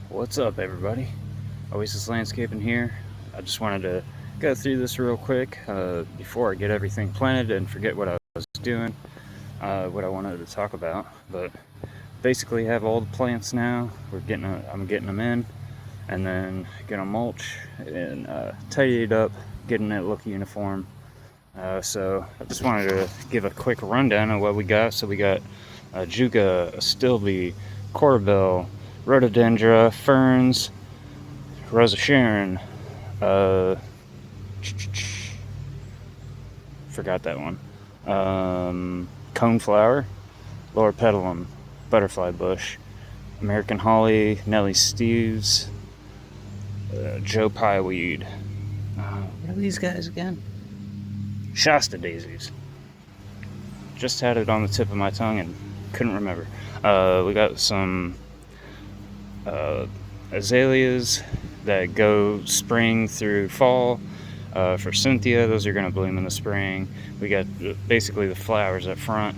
What's up, everybody? Oasis Landscaping here. I just wanted to go through this real quick before I get everything planted and forget what I was doing, what I wanted to talk about. But basically, have all the plants now. I'm getting them in, and then gonna mulch and tidy it up, getting it look uniform. So I just wanted to give a quick rundown of what we got. So we got Juca, Astilbe, Corbel, Rhododendra, ferns, Rosa Sharon, forgot that one. Coneflower, Laura Petalum, Butterfly Bush, American Holly, Nellie Steves, Joe Pieweed. What are these guys again? Shasta Daisies. Just had it on the tip of my tongue and couldn't remember. We got some azaleas that go spring through fall. For Cynthia, those are going to bloom in the spring. We got basically the flowers up front.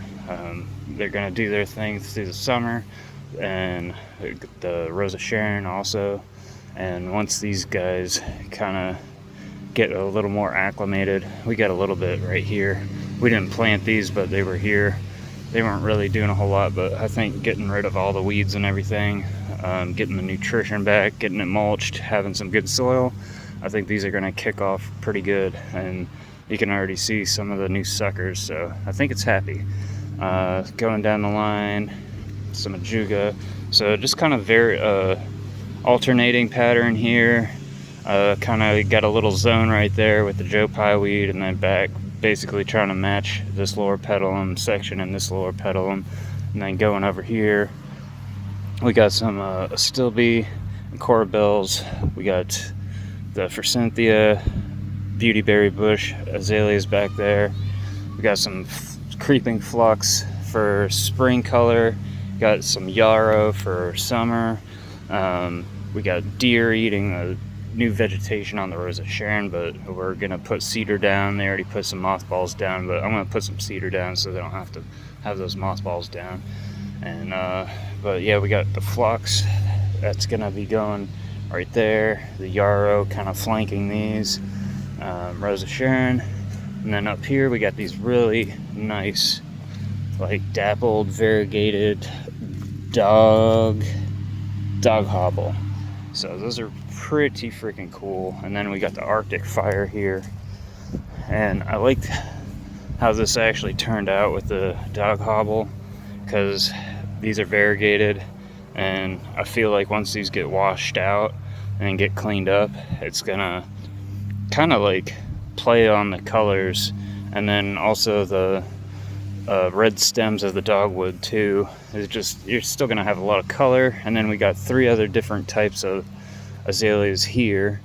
They're going to do their thing through the summer, and the Rosa Sharon also. And once these guys kind of get a little more acclimated, we got a little bit right here. We didn't plant these, but they were here. They weren't really doing a whole lot, but I think getting rid of all the weeds and everything, getting the nutrition back, getting it mulched, having some good soil, I think these are going to kick off pretty good. And you can already see some of the new suckers, so I think it's happy. Going down the line, some ajuga. So just kind of very alternating pattern here. Kind of got a little zone right there with the Joe Pieweed, and then back basically trying to match this lower petalum section and this lower petalum. And then going over here, we got some Astilbe and Corbels. We got the Forsythia, Beautyberry Bush, azaleas back there. We got some creeping phlox for spring color. Got some yarrow for summer. We got deer eating the new vegetation on the Rosa Sharon, but we're gonna put cedar down. They already put some mothballs down, but I'm gonna put some cedar down so they don't have to have those mothballs down. And but yeah, we got the phlox that's gonna be going right there. The yarrow kind of flanking these, Rosa Sharon, and then up here we got these really nice, like dappled, variegated dog hobble. So those are pretty freaking cool. And then we got the Arctic Fire here, and I liked how this actually turned out with the dog hobble, because these are variegated, and I feel like once these get washed out and get cleaned up, it's gonna kind of like play on the colors, and then also the red stems of the dogwood too. It's just, you're still gonna have a lot of color. And then we got 3 other different types of azaleas here.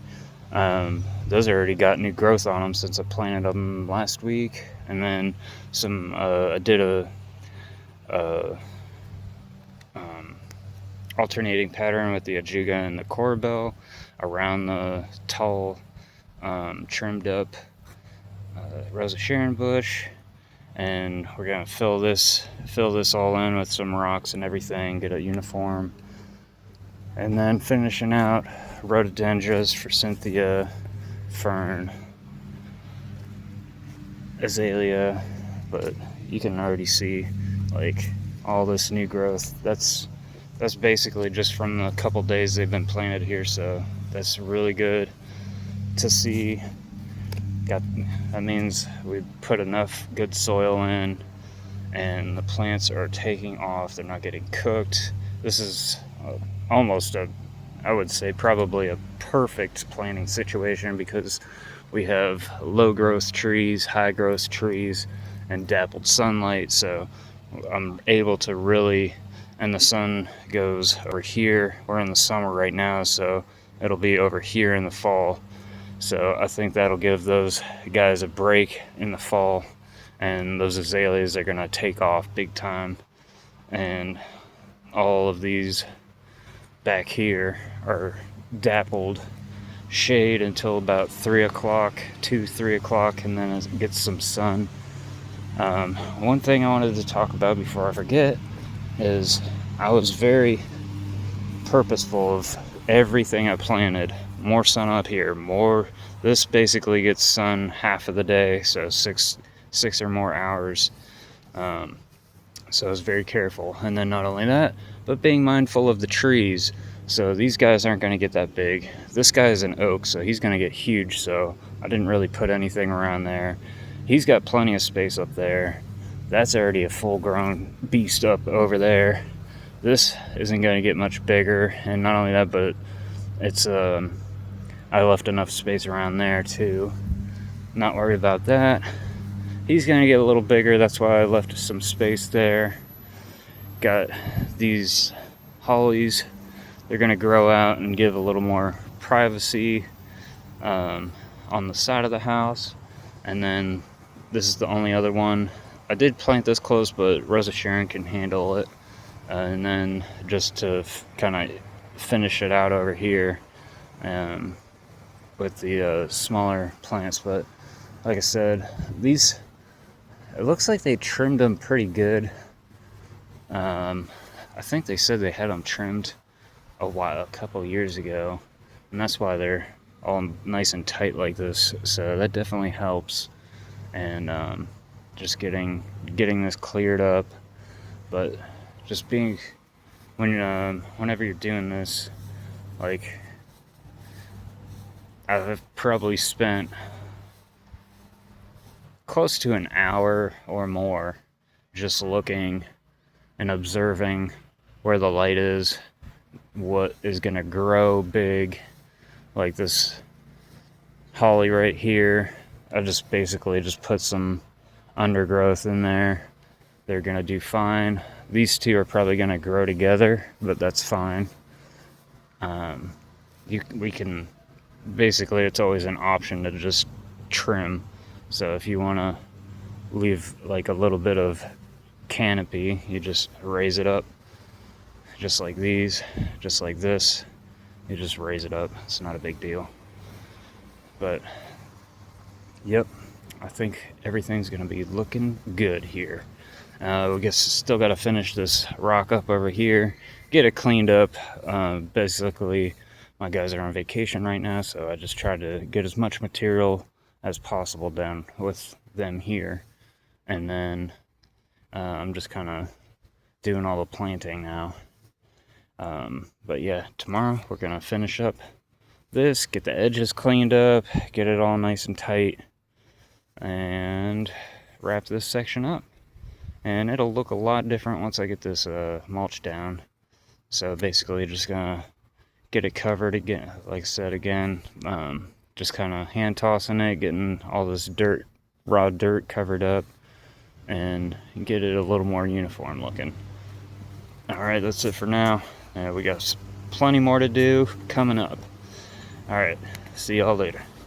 Those already got new growth on them since I planted them last week. And then some I did a alternating pattern with the ajuga and the corbel around the tall trimmed up Rosa Sharon bush. And we're gonna fill this all in with some rocks and everything, get it uniform. And then finishing out rhododendras for Cynthia, fern, azalea. But you can already see like all this new growth. That's basically just from the couple days they've been planted here, so that's really good to see. That means we put enough good soil in, and the plants are taking off. They're not getting cooked. This is almost I would say probably a perfect planting situation, because we have low growth trees, high growth trees, and dappled sunlight. So I'm able to really, and the sun goes over here. We're in the summer right now, so it'll be over here in the fall. So I think that'll give those guys a break in the fall, and those azaleas are gonna take off big time. And all of these back here are dappled shade until about 3 o'clock, 3 o'clock, and then it gets some sun. One thing I wanted to talk about before I forget is I was very purposeful of everything I planted. More sun up here, more. This basically gets sun half of the day, so six or more hours. So I was very careful. And then not only that, but being mindful of the trees. So these guys aren't going to get that big. This guy is an oak, so he's going to get huge. So I didn't really put anything around there. He's got plenty of space up there. That's already a full-grown beast up over there. This isn't going to get much bigger. And not only that, but it's I left enough space around there too. Not worried about that. He's going to get a little bigger. That's why I left some space there. Got these hollies. They're going to grow out and give a little more privacy on the side of the house. And then this is the only other one. I did plant this close, but Rosa Sharon can handle it. And then just to kind of finish it out over here with the smaller plants. But like I said, these, it looks like they trimmed them pretty good. I think they said they had them trimmed a couple years ago, and that's why they're all nice and tight like this. So that definitely helps. And just getting this cleared up. But just being whenever you're doing this, like, I've probably spent close to an hour or more just looking and observing where the light is, what is going to grow big. Like this holly right here, I just basically just put some undergrowth in there. They're going to do fine. These two are probably going to grow together, but that's fine. We can basically, it's always an option to just trim. So if you want to leave like a little bit of canopy, you just raise it up, just like these, just like this. You just raise it up. It's not a big deal. But yep, I think everything's gonna be looking good here. We guess still got to finish this rock up over here, get it cleaned up. Basically, my guys are on vacation right now, so I just try to get as much material as possible done with them here. And then I'm just kind of doing all the planting now. But yeah, tomorrow we're gonna finish up this, get the edges cleaned up, get it all nice and tight, and wrap this section up. And it'll look a lot different once I get this mulch down. So basically just gonna get it covered again, like I said again, just kind of hand tossing it, getting all this dirt, raw dirt covered up, and get it a little more uniform looking. Alright, that's it for now. We got plenty more to do coming up. Alright, see y'all later.